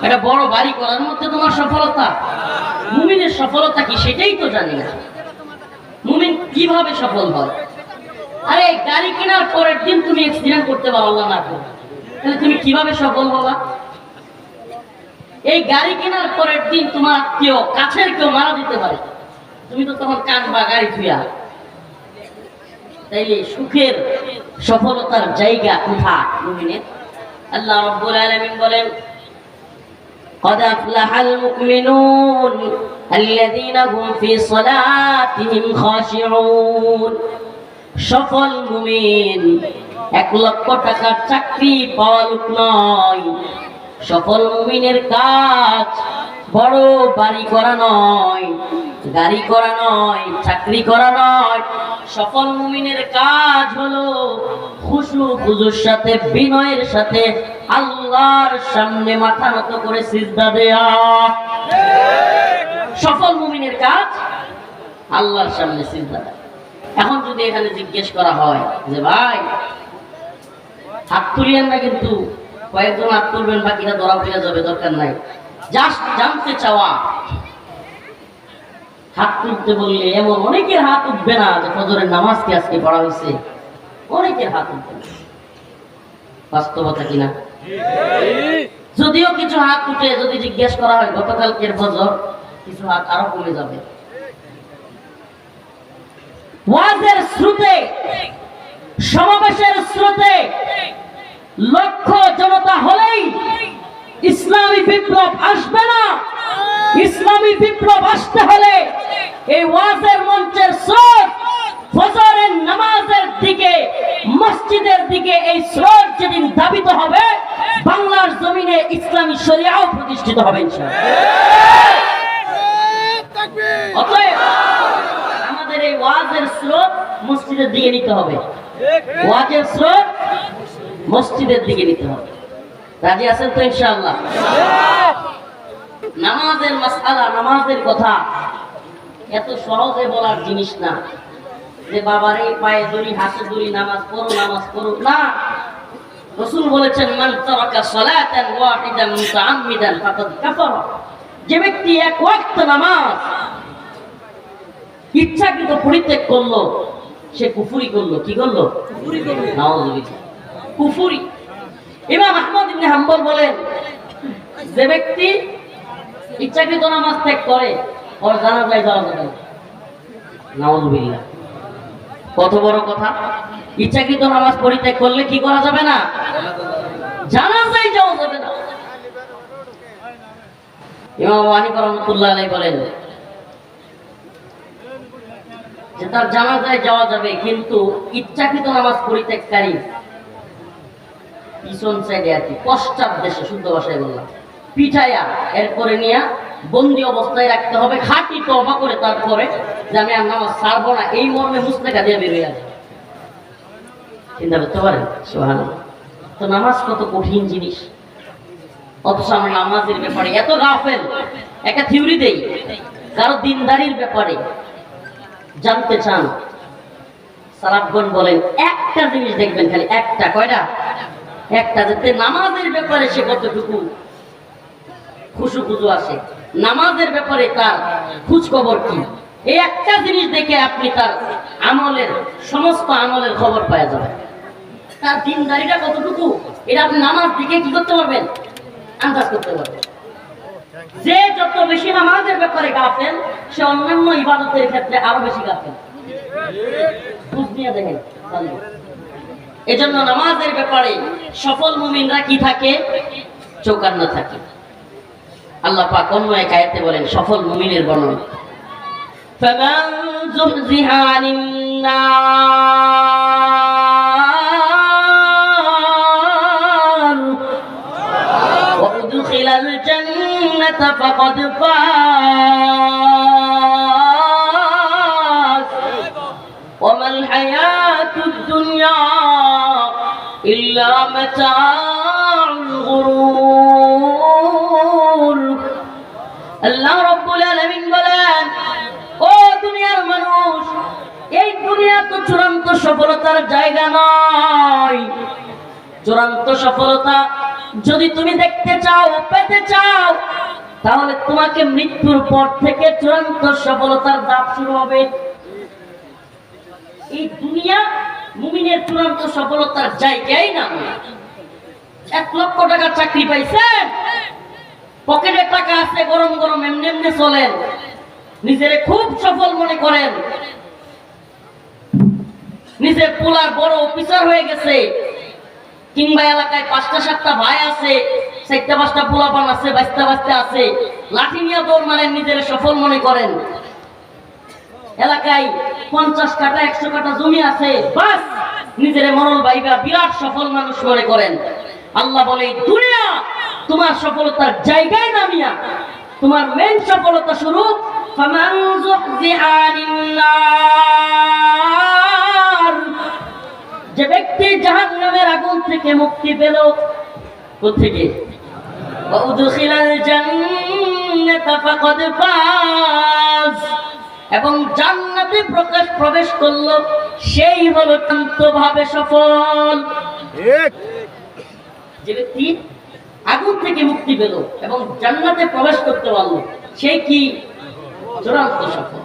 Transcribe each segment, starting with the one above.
একটা বড় বাড়ি করার মধ্যে তোমার সফলতা? মুমিনের সফলতা কি সেটাই তো জানি না। মুমিন কিভাবে সফল হয়? আরে গাড়ি কেনার পরের দিন তুমি অ্যাক্সিডেন্ট করতে পারো, আল্লাহ না করে, তাহলে তুমি কিভাবে সফল হবা? এই গাড়ি কেনার পরের দিন তোমার আত্মীয় কাছের কেউ মারা যেতে পারে, তুমি তো তখন কানবা গাড়ি ধুইয়া। তাইলে সুখের সফলতার জায়গা কোথায় মুমিনের? আল্লাহ রাব্বুল আলামিন বলেন, قد أفلح المؤمنون الذين هم في صلاتهم خاشعون। সফল মুমিন 1 লক্ষ টাকার চাকরি পাওয়া লোক নয়। সফল মুমিনের কাজ বড় বাড়ি করা নয়, গাড়ি করা নয়, চাকরি করা নয়। সফল মুমিনের কাজ হলো খুশু খুজুর সাথে, বিনয়ের সাথে আল্লাহর সামনে মাথা নত করে সিজদা দেয়া। সফল মুমিনের কাজ আল্লাহর সামনে সিজদা দেয়া। এখন যদি এখানে জিজ্ঞেস করা হয় যে ভাই হাত তুলিয়েন না, কিন্তু কয়েকজন হাত তুলবেন, বাকিরা ধরা পড়ে যাবে, দরকার নাই। জাস্ট জানতে চাওয়া। হাত তুলতে বললে এমন অনেকের হাত উঠবে না যে ফজরের নামাজ কি আজকে পড়া হয়েছে, অনেকের হাত উঠবে না। বাস্তবতা কিনা? যদিও কিছু হাত উঠে যদি জিজ্ঞেস করা হয় গতকালকের ফজর, কিছু হাত আরো কমে যাবে। ওয়াজের স্রোতে, সমাবেশের স্রোতে লক্ষ জনতা হলেই ইসলামী বিপ্লব আসবে না। ইসলামী বিপ্লব আসতে হলে এই ওয়াজের মঞ্চের স্রোত ফজরের নামাজের দিকে, মসজিদের দিকে, এই স্রোত যেদিন ধাবিত হবে, বাংলার জমিনে ইসলামী শরিয়াও প্রতিষ্ঠিত হবে ইনশাআল্লাহ। অতএব আমাদের এই ওয়াজের স্রোত মসজিদের দিকে নিতে হবে। ওয়াজের স্রোত মসজিদের দিকে নিতে হবে। রাজি আছেন তো ইনশাআল্লাহ? নামাজের মাসআলা, নামাজের কথা এত সহজে বলার জিনিস না যে বাবারে পায়ে ধরি, হাতে ধরি, নামাজ পড়ো না। রাসূল বলেছেন, মান তারাকা সালাতান ওয়াহিদান মুতাআম্মিদান ফাকাদ কাফারা। যে ব্যক্তি এক ওয়াক্ত নামাজ ইচ্ছাকৃত পরিত্যাগ করলো, সে কুফরি করলো। কি করলো? কুফরি করলো। নাউযুবিল্লাহ, কুফরি। ইমাম আহমদ ইবনে হাম্বল বলেন, যে ব্যক্তি ইচ্ছাকৃত নামাজ ত্যাগ করে ওর জানাজায় যাওয়া যাবে না। নাউযুবিল্লাহ, কত বড় কথা! ইচ্ছাকৃত নামাজ পরিত্যাগ করলে কি করা যাবে না? জানাজায় যাওয়া যাবে না। ইমাম আবু হানিফা রাহমাতুল্লাহ আলাইহি বলেন যে তার জানাজায় যাওয়া যাবে, কিন্তু ইচ্ছাকৃত নামাজ পরিত্যাগকারী পিছন সাইডে আর কি, পশ্চাৎ দেশে, শুদ্ধ ভাষায় বললাম, পিঠাইয়া এরপরে নিয়ে বন্দি অবস্থায় রাখতে হবে, খাঁটি তওবা করে তারপরে যে আমি আর নামাজ ছাড়বো না, এই মর্মে মুসলেখা দিয়ে বেরিয়ে আসবে। চিন্তা করতে পারেন? সুবহানাল্লাহ। তো নামাজ কত কঠিন জিনিস, অথচ আমরা নামাজের ব্যাপারে এত গাফেল। একটা থিওরি দেই, কারো দিনদারির ব্যাপারে জানতে চান, সালাফগণ বলেন একটা জিনিস দেখবেন, খালি একটা। কয়টা? একটা। যাতে নামাজের ব্যাপারে সে কতটুকু খুশু খুজু আসে, নামাজের ব্যাপারে তার খোঁজ খবর কি, এই একটা জিনিস দেখে আপনি তার আমলের, সমস্ত আমলের খবর পাওয়া যাবে। তার দিনদারিটা কতটুকু, এটা আপনি নামাজ দিকে কি করতে পারবেন? আন্দাজ করতে পারবেন। যে যত বেশি নামাজের ব্যাপারে গাফেল, সে অন্যান্য ইবাদতের ক্ষেত্রে আরো বেশি গাফেল। খোঁজ নিয়ে দেখেন। এজন্য নামাজের ব্যাপারে সফল মুমিনরা কি থাকে? চৌকান্না থাকে। আল্লাহ পাক অন্য এক আয়াতে বলেন সফল মুমিনের বর্ণনা, ফামান যুহজিহা আনিন নার ওয়া উদখিলাল জান্নাতা ফাকাদ ফাজ ওয়া মাল হায়াতুদ দুনিয়া ইল্লা মাতাউল গুরুর। আল্লাহ রাব্বুল আলামিন বলেন, ও দুনিয়ার মানুষ, এই দুনিয়া তো চূড়ান্ত সফলতার জায়গা নয়। চূড়ান্ত সফলতা যদি তুমি দেখতে চাও, পেতে চাও, তাহলে তোমাকে মৃত্যুর পর থেকে চূড়ান্ত সফলতার ধাপ শুরু হবে। এই দুনিয়া মুমিনের চূড়ান্ত সফলতার জায়গায় না। 1 লক্ষ টাকার চাকরি পাইছেন, পকেটে টাকা আছে, গরম গরম এমনি এমনি চলেন, নিজেরে খুব সফল মনে করেন, নিজের পোলার বড় অফিসার হয়ে গেছে, কিংবা এলাকায় 5টা 7টা ভাই আছে, 4টা 5টা পোলাপান আছে, বাঁচতে আছে, লাঠি নিয়ে দৌড় মারেন, নিজের সফল মনে করেন। এলাকায় 50 কাঠা 100 কাঠা জমি আছে, বাস নিজের মরল ভাইবা বিরাট সফল মানুষ মনে করেন। আল্লাহ বলে দুনিয়া তোমার সফলতার জায়গায় নামিয়া, তোমার মেন সফলতা শুরু ফামান যুহজিহা আনিন নার, যে ব্যক্তি জাহান্নামের আগুন থেকে মুক্তি পেল, কোত্থেকে? ওয়া উদখিলাল জান্নাতা ফাকাদ ফাজ, এবং জান্নাতে প্রবেশ করলো, সেই হলো চূড়ান্তভাবে সফল। যে ব্যক্তি আগুন থেকে মুক্তি পেল এবং জান্নাতে প্রবেশ করতে পারলো, সে কি চূড়ান্ত সফল।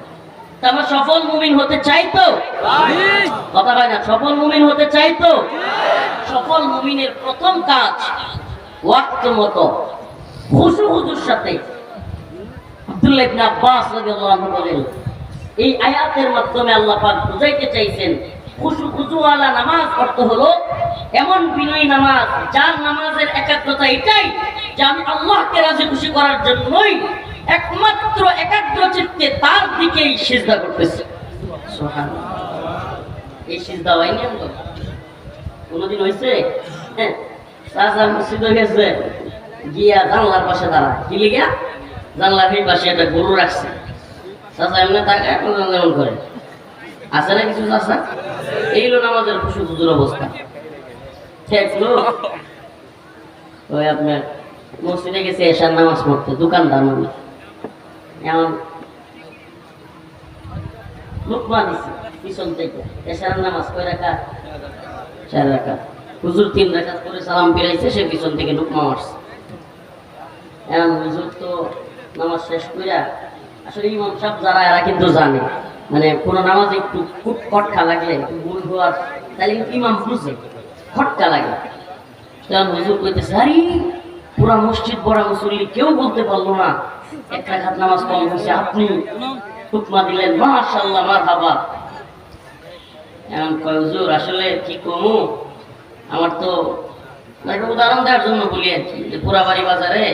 আমরা সফল মুমিন হতে চাই তো? কথা হয় না, সফল মুমিন হতে চাই তো? সফল মুমিনের প্রথম কাজ ওয়াক্ত মতো খুশুর সাথে। আব্দুল্লাহ ইবনে আব্বাস রাদিয়াল্লাহু আনহু বলেন, এই আয়াতের মাধ্যমে আল্লাহ পাক বুঝাইতে চাইছেন খুশুওয়ালা নামাজ অর্থ হলো এমন বিনয়ী নামাজ, যার নামাজের একাগ্রতা এটাই যে আমি আল্লাহকে রাজি খুশি করার জন্যই একমাত্র একাগ্র চিত্তে তার দিকেই সিজদা করতেছে। সুবহানাল্লাহ। এই সিজদা হয়নি তো কোনদিন হয়েছে? হ্যাঁ, সাজা মসজিদে গেছে, গিয়া জানলার পাশে দাঁড়ায়, কি লিগা? জানলার এই পাশে একটা গরু রাখছে, চাচা এমনি তাকায় যেমন করে, আছে না কিছু চাচা? এইগুলো নামাজের খুশুর অবস্থা। দেখলো ওই আপনার মসজিদে গেছে এশার নামাজ পড়তে, দোকানদার মানুষ এমন লুকমা দিছে পিছন থেকে, এশার নামাজ কয় রাকাত? 4 রাকাত। হুজুর 3 রাকাত করে সালাম ফিরাইছে, সে পিছন থেকে লুকমা মারছে। এখন হুজুর তো নামাজ শেষ কইরা, আসলে ইমাম সাহেব যারা এরা কিন্তু জানে, মানে কোনো নামাজে একটু খটকা লাগলে, একটু ভুল হওয়ার, তাহলে কিন্তু ইমাম বুঝে খটকা লাগে। তখন হুজুর কইতেছে, আরে পুরা মসজিদ বড় মুসল্লি কেউ বলতে পারলো না 1 রাকাত নামাজ কম হয়েছে, আপনি হুকমা দিলেন, মাশাআল্লাহ মারহাবা। এখন কয় হুজুর আসলে কি কমু, আমার তো একটা উদাহরণ দেওয়ার জন্য বলি আর কি, যে পুরাবাড়ি বাজারে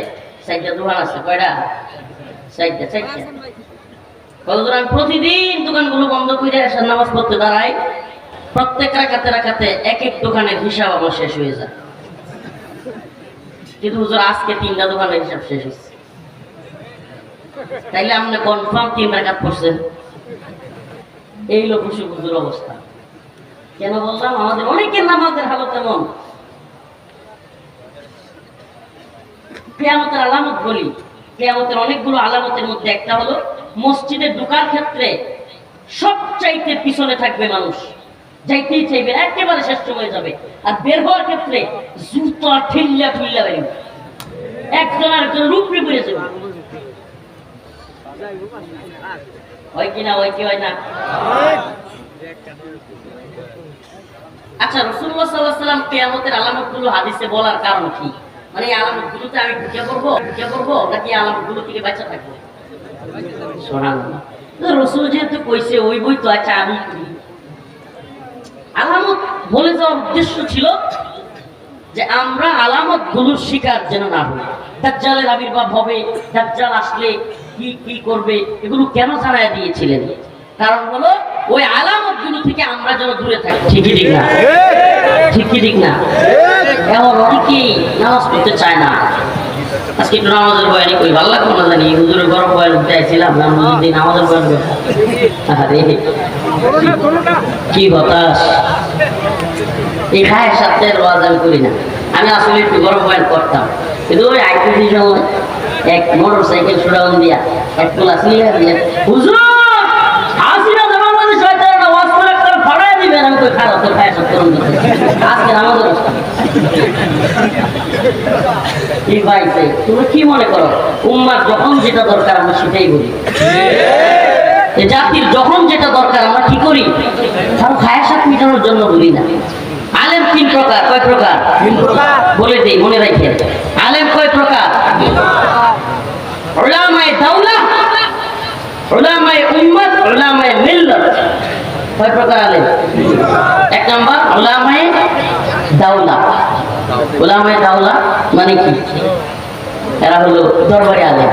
4টা দোকান আছে। কয়টা? 4টা। আমি প্রতিদিন দোকানগুলো বন্ধ করে এসার নামাজ পড়তে দাঁড়াই, প্রত্যেক রাকাতে এক দোকানের হিসাব আমার শেষ হয়ে যায়। কিন্তু হুজুর আজকে 3টা দোকানের হিসাব শেষ হয়েছে। তাইলে আপনি কনফার্ম 3 রাকাত পড়ছেন। এই লোক হুজুর অবস্থা। কেন বললাম? আমাদের অনেকের নামাজের হালত এমন। কিয়ামতের আলামত বলি, কিয়ামতের অনেকগুলো আলামতের মধ্যে একটা হলো মসজিদে ঢোকার ক্ষেত্রে সবচাইতে পিছনে থাকবে মানুষ, যাইতেই চাইবে, একেবারে শেষ সময় যাবে। আর বের হওয়ার ক্ষেত্রে জুতা ঠেল্লা বেরোবে, একজন আরেকজন রূপে বেড়ে যাবে। হয় কিনা? হয় কি হয় না? আচ্ছা, রাসূলুল্লাহ সাল্লাল্লাহু আলাইহি ওয়াসাল্লাম কিয়ামতের আলামতগুলো হাদিসে বলার কারণ কি? মানে এই আলামতগুলোতে আমি ঢুকে পড়বো নাকি আলামতগুলো থেকে বাঁচা থাকবো? সুবহানাল্লাহ। রাসূল যেহেতু কইছে ওই বই তো, আচ্ছা আমি আলামত বলে যাওয়ার উদ্দেশ্য ছিল যে আমরা আলামতগুলোর শিকার যেন না হই। দাজ্জালের আবির্ভাব হবে, দাজ্জাল আসলে কি কি করবে, এগুলো কেন জানায় দিয়েছিলেন? কারণ হলো ওই আলামতগুলো থেকে আমরা যেন দূরে থাকি। ঠিকই ঠিক না? ঠিকই ঠিক না? এমন অনেকেই নামাজ পড়তে চায় না। আজকে একটু নামাজের বয়ানি করি, ভালো লাগলো না জানি, হুজুরের গরম বয়ান উঠাইছিলাম, নামাজের বয়ান কি হতাশ। এই খায়ের সাথে রোয়াজ আমি করি না, আমি আসলে একটু গরম বয়ান করতাম, কিন্তু ওই আইপিসি সময় এক মোটর সাইকেল শোডাউন দিয়া এক ক্লাস নিয়ে হুজুর হাসিনা বাংলাদেশ শয়তানরা ওয়াজ করে একটা ফাড়ায় দিবেন। আমি কই খারাপ তো খায়ের সাথে করুন দিতে আজকে আমাদের কি ভাই তুমি কি মনে করো উম্মার যখন যেটা দরকার আমরা সেটাই বলি, জাতির যখন যেটা দরকার আমরা কি করি, কারো খায়াসাত মিটানোর জন্য বলি না। আলেম তিন প্রকার, কয় প্রকার? বলে দেই, মনে রাখেন। আলেম কয় প্রকার? উলামায়ে দাওলা, উলামায়ে উম্মত, উলামায়ে মিল্লাত। কয় প্রকার আলেম? এক নাম্বার উলামায়ে দাওলা। উলামায়ে দাওলা মানে কি? এরা হলো দরবারি আলেম।